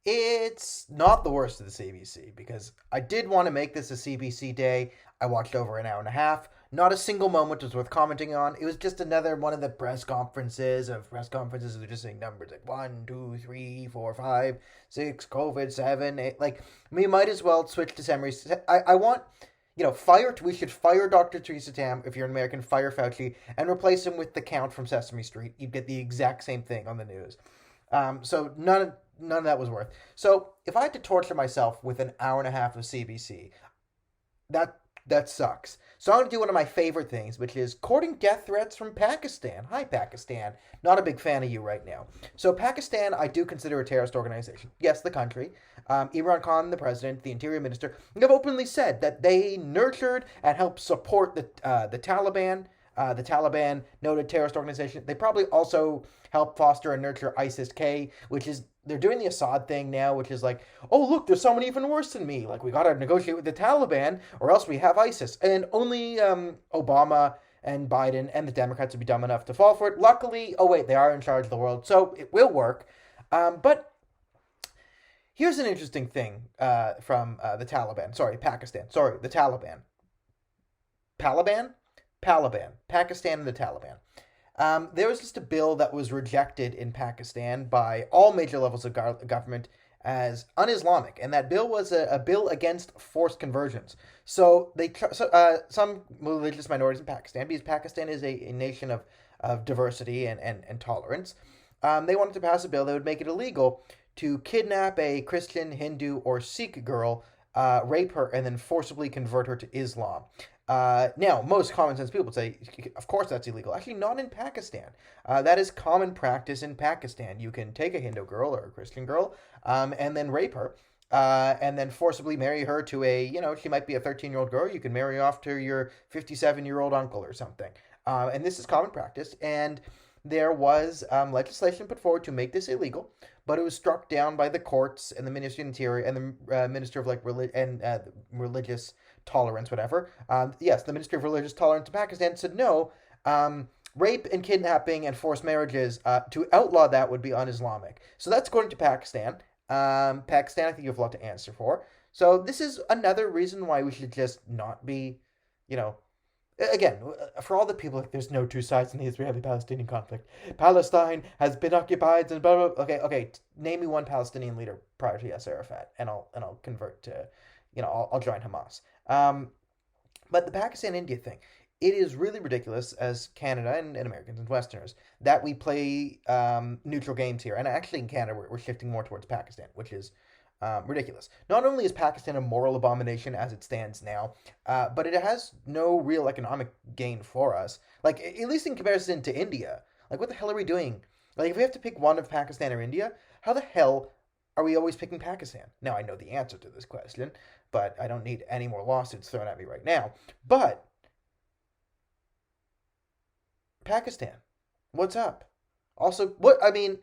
It's not the worst of the CBC because I did want to make this a CBC day. I watched over an hour and a half. Not a single moment was worth commenting on. It was just another one of the press conferences that are just saying numbers like 1, 2, 3, 4, 5, 6, COVID, 7, 8. Like, we might as well switch to summary. I want, we should fire Dr. Theresa Tam, if you're an American, fire Fauci, and replace him with the Count from Sesame Street. You'd get the exact same thing on the news. So none of that was worth. So if I had to torture myself with an hour and a half of CBC, that that sucks. So I'm gonna do one of my favorite things, which is courting death threats from Pakistan. Hi, Pakistan. Not a big fan of you right now. So Pakistan, I do consider a terrorist organization. Yes, the country. Imran Khan, the president, the interior minister, have openly said that they nurtured and helped support the Taliban. The Taliban, noted terrorist organization. They probably also help foster and nurture ISIS-K, which is they're doing the Assad thing now, which is like, oh look, there's someone even worse than me. Like we gotta negotiate with the Taliban, or else we have ISIS. And only Obama and Biden and the Democrats would be dumb enough to fall for it. Luckily, oh wait, they are in charge of the world, so it will work. But here's an interesting thing from the Taliban. Sorry, Pakistan. Sorry, the Taliban. Taliban? Taliban. Pakistan and the Taliban. There was just a bill that was rejected in Pakistan by all major levels of government as un-Islamic, and that bill was a bill against forced conversions. So some religious minorities in Pakistan, because Pakistan is a nation of diversity and tolerance, they wanted to pass a bill that would make it illegal to kidnap a Christian, Hindu, or Sikh girl, rape her, and then forcibly convert her to Islam. Now, most common sense people would say, of course that's illegal. Actually, not in Pakistan. That is common practice in Pakistan. You can take a Hindu girl or a Christian girl, and then rape her, and then forcibly marry her to she might be a 13-year-old girl. You can marry off to your 57-year-old uncle or something. And this is common practice. And there was legislation put forward to make this illegal, but it was struck down by the courts and the Ministry of Interior and the Minister of Religious Tolerance, whatever. Yes, the Ministry of Religious Tolerance in Pakistan said no. Rape and kidnapping and forced marriages, to outlaw that would be un-Islamic. So that's according to Pakistan. Pakistan, I think you have a lot to answer for. So this is another reason why we should just not be, again, for all the people, there's no two sides in the Israeli-Palestinian conflict. Palestine has been occupied and blah, blah. Okay. Name me one Palestinian leader prior to Yasser Arafat, and I'll convert to, I'll join Hamas. But the Pakistan-India thing, it is really ridiculous as Canada and Americans and Westerners that we play neutral games here. And actually in Canada, we're shifting more towards Pakistan, which is ridiculous. Not only is Pakistan a moral abomination as it stands now, but it has no real economic gain for us. Like, at least in comparison to India. Like, what the hell are we doing? Like, if we have to pick one of Pakistan or India, how the hell are we always picking Pakistan? Now, I know the answer to this question, but I don't need any more lawsuits thrown at me right now. But, Pakistan, what's up? Also,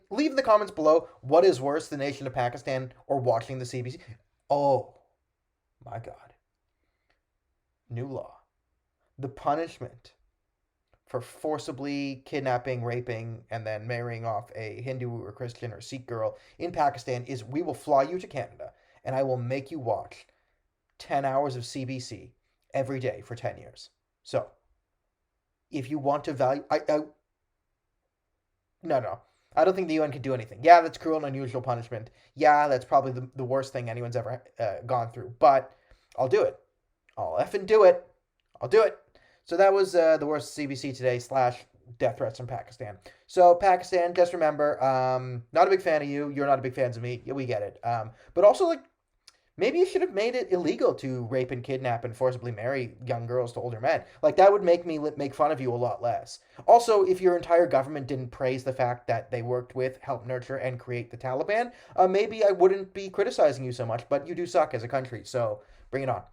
leave in the comments below what is worse, the nation of Pakistan or watching the CBC. Oh, my God. New law. The punishment for forcibly kidnapping, raping, and then marrying off a Hindu or Christian or Sikh girl in Pakistan is we will fly you to Canada and I will make you watch 10 hours of CBC every day for 10 years. So, if you want to value... No. I don't think the UN can do anything. Yeah, that's cruel and unusual punishment. Yeah, that's probably the worst thing anyone's ever gone through. But I'll do it. I'll effing do it. I'll do it. So that was the worst CBC today / death threats from Pakistan. So Pakistan, just remember, not a big fan of you. You're not a big fan of me. Yeah, we get it. But also, maybe you should have made it illegal to rape and kidnap and forcibly marry young girls to older men. Like, that would make me make fun of you a lot less. Also, if your entire government didn't praise the fact that they worked with, helped nurture, and create the Taliban, maybe I wouldn't be criticizing you so much, but you do suck as a country, so bring it on.